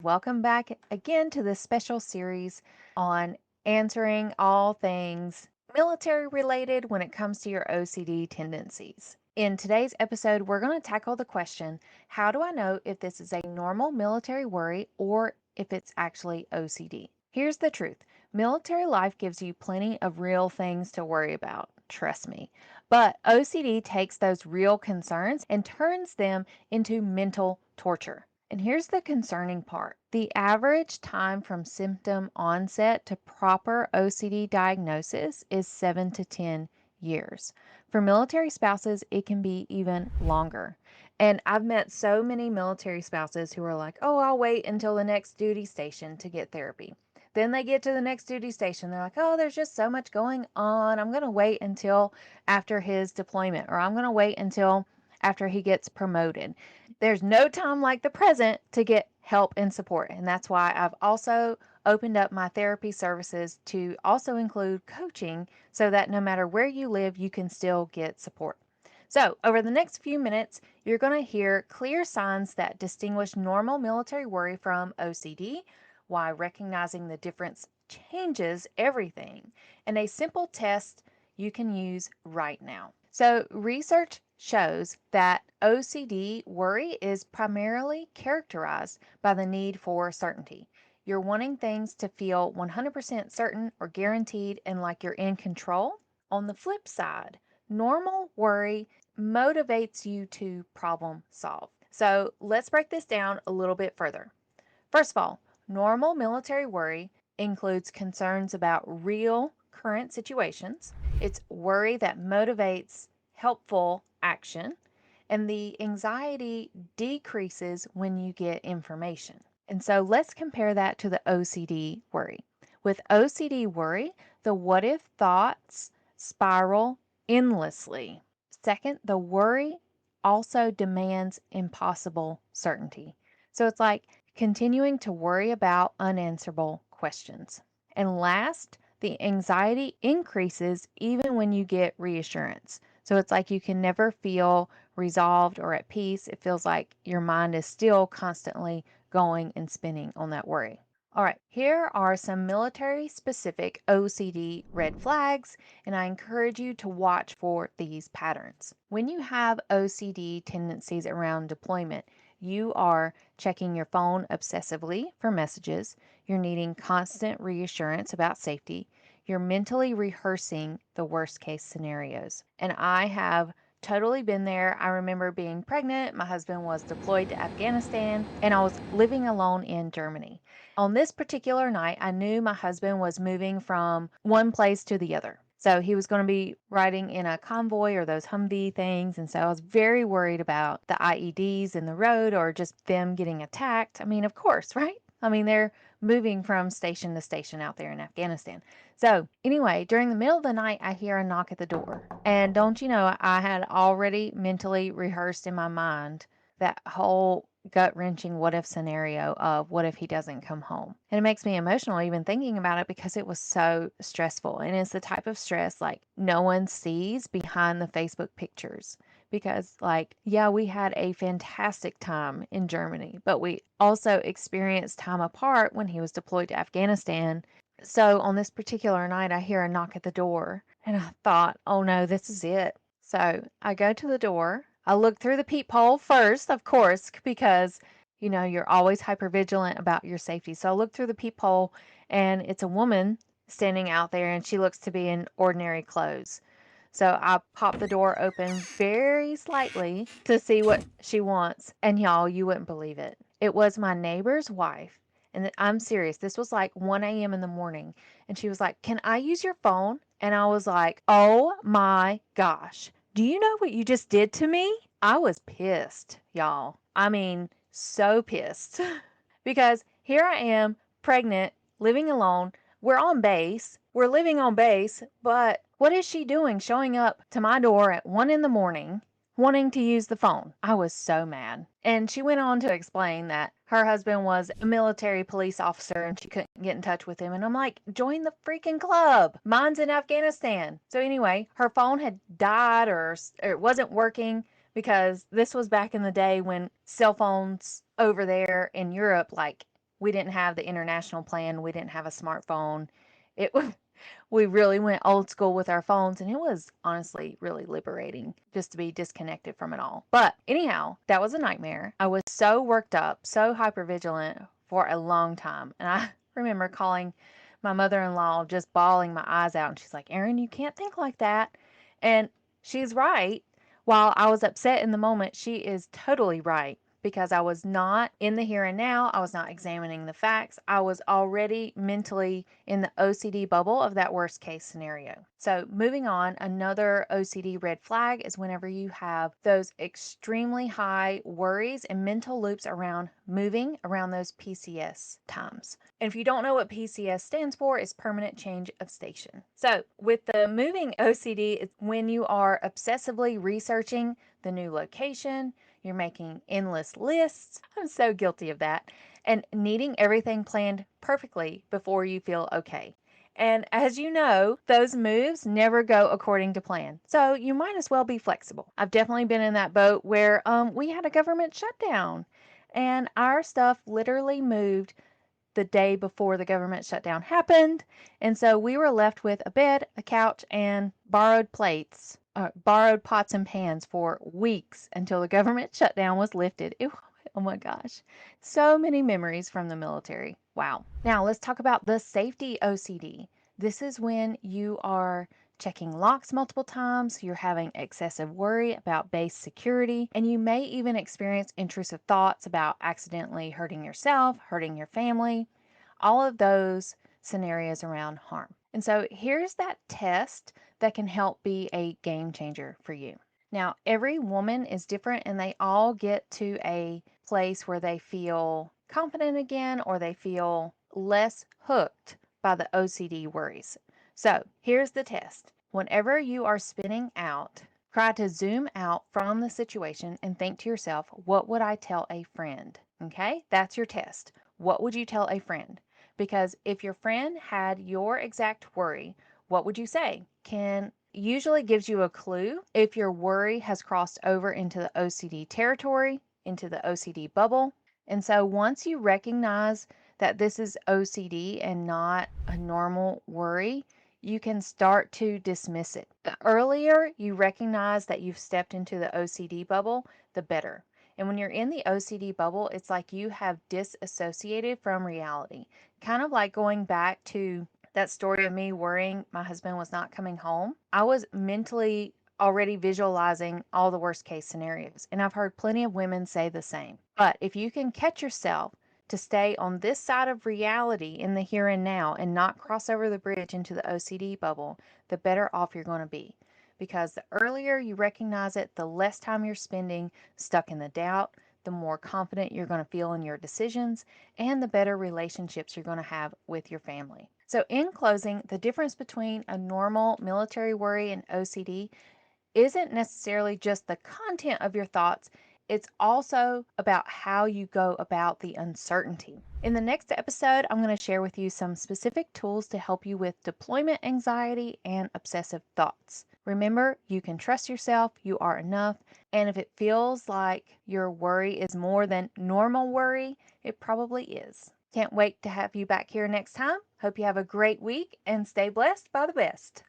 Welcome back again to this special series on answering all things military related when it comes to your OCD tendencies. In today's episode, we're going to tackle the question, how do I know if this is a normal military worry or if it's actually OCD? Here's the truth. Military life gives you plenty of real things to worry about. Trust me. But OCD takes those real concerns and turns them into mental torture. And here's the concerning part. The average time from symptom onset to proper OCD diagnosis is 7 to 10 years. For military spouses, it can be even longer. And I've met so many military spouses who are like, oh, I'll wait until the next duty station to get therapy. Then they get to the next duty station. They're like, oh, there's just so much going on. I'm going to wait until after his deployment, or I'm going to wait until after he gets promoted. There's no time like the present to get help and support. And that's why I've also opened up my therapy services to also include coaching so that no matter where you live, you can still get support. So, over the next few minutes, you're going to hear clear signs that distinguish normal military worry from OCD, why recognizing the difference changes everything, and a simple test you can use right now. So, research shows that OCD worry is primarily characterized by the need for certainty. You're wanting things to feel 100% certain or guaranteed and like you're in control. On the flip side, normal worry motivates you to problem solve. So let's break this down a little bit further. First of all, normal military worry includes concerns about real current situations. It's worry that motivates helpful action, and the anxiety decreases when you get information. And so let's compare that to the OCD worry. With OCD worry, the what if thoughts spiral endlessly. Second, the worry also demands impossible certainty. So it's like continuing to worry about unanswerable questions. And last, the anxiety increases even when you get reassurance. So it's like you can never feel resolved or at peace. It feels like your mind is still constantly going and spinning on that worry. All right, here are some military specific OCD red flags, and I encourage you to watch for these patterns. When you have OCD tendencies around deployment, you are checking your phone obsessively for messages, you're needing constant reassurance about safety, you're mentally rehearsing the worst case scenarios. And I have totally been there. I remember being pregnant. My husband was deployed to Afghanistan, and I was living alone in Germany. On this particular night, I knew my husband was moving from one place to the other. So he was going to be riding in a convoy or those Humvee things. And so I was very worried about the IEDs in the road or just them getting attacked. I mean, of course, right? I mean, they're moving from station to station out there in Afghanistan. So, anyway, during the middle of the night, I hear a knock at the door. And don't you know, I had already mentally rehearsed in my mind that whole gut wrenching what if scenario of what if he doesn't come home. And it makes me emotional even thinking about it because it was so stressful. And it's the type of stress like no one sees behind the Facebook pictures. Because, like, yeah, we had a fantastic time in Germany, but we also experienced time apart when he was deployed to Afghanistan. So, on this particular night, I hear a knock at the door, and I thought, oh no, this is it. So, I go to the door. I look through the peephole first, of course, because you're always hyper vigilant about your safety. So, I look through the peephole, and it's a woman standing out there, and she looks to be in ordinary clothes. So I pop the door open very slightly to see what she wants. And y'all, you wouldn't believe it. It was my neighbor's wife. And I'm serious. This was like 1 a.m. in the morning. And she was like, can I use your phone? And I was like, oh my gosh. Do you know what you just did to me? I was pissed, y'all. I mean, so pissed. Because here I am, pregnant, living alone. We're on base. We're living on base, but what is she doing showing up to my door at 1 in the morning wanting to use the phone? I was so mad. And she went on to explain that her husband was a military police officer and she couldn't get in touch with him. And I'm like, join the freaking club. Mine's in Afghanistan. So anyway, her phone had died or it wasn't working because this was back in the day when cell phones over there in Europe, like We didn't have the international plan. We didn't have a smartphone. It was we really went old school with our phones, and it was honestly really liberating just to be disconnected from it all. But anyhow, that was a nightmare. I was so worked up, so hypervigilant for a long time. And I remember calling my mother-in-law just bawling my eyes out, and she's like, "Erin, you can't think like that." And she's right. While I was upset in the moment, she is totally right because I was not in the here and now. I was not examining the facts. I was already mentally in the OCD bubble of that worst case scenario. So, moving on, another OCD red flag is whenever you have those extremely high worries and mental loops around moving around those PCS times. And if you don't know what PCS stands for, it's permanent change of station. So, with the moving OCD, it's when you are obsessively researching the new location, you're making endless lists. I'm so guilty of that. And needing everything planned perfectly before you feel okay. And as you know, those moves never go according to plan. So you might as well be flexible. I've definitely been in that boat where we had a government shutdown and our stuff literally moved the day before the government shutdown happened. And so we were left with a bed, a couch, and borrowed plates, borrowed pots and pans for weeks until the government shutdown was lifted. Oh my gosh. So many memories from the military. Wow. Now let's talk about the safety OCD. This is when you are checking locks multiple times, you're having excessive worry about base security, and you may even experience intrusive thoughts about accidentally hurting yourself, hurting your family, all of those scenarios around harm. And so here's that test that can help be a game changer for you. Now, every woman is different and they all get to a place where they feel confident again or they feel less hooked by the OCD worries. So here's the test. Whenever you are spinning out, try to zoom out from the situation and think to yourself, what would I tell a friend? Okay, that's your test. What would you tell a friend? Because if your friend had your exact worry, what would you say? Usually gives you a clue if your worry has crossed over into the OCD territory, into the OCD bubble. And so once you recognize that this is OCD and not a normal worry, you can start to dismiss it. The earlier you recognize that you've stepped into the OCD bubble, the better. And when you're in the OCD bubble, it's like you have disassociated from reality. Kind of like going back to that story of me worrying my husband was not coming home. I was mentally already visualizing all the worst case scenarios. And I've heard plenty of women say the same. But if you can catch yourself to stay on this side of reality in the here and now and not cross over the bridge into the OCD bubble, the better off you're going to be. Because the earlier you recognize it, the less time you're spending stuck in the doubt, the more confident you're going to feel in your decisions, and the better relationships you're going to have with your family. So, in closing, the difference between a normal military worry and OCD isn't necessarily just the content of your thoughts, it's also about how you go about the uncertainty. In the next episode, I'm going to share with you some specific tools to help you with deployment anxiety and obsessive thoughts. Remember, you can trust yourself, you are enough, and if it feels like your worry is more than normal worry, it probably is. Can't wait to have you back here next time. Hope you have a great week and stay blessed by the best.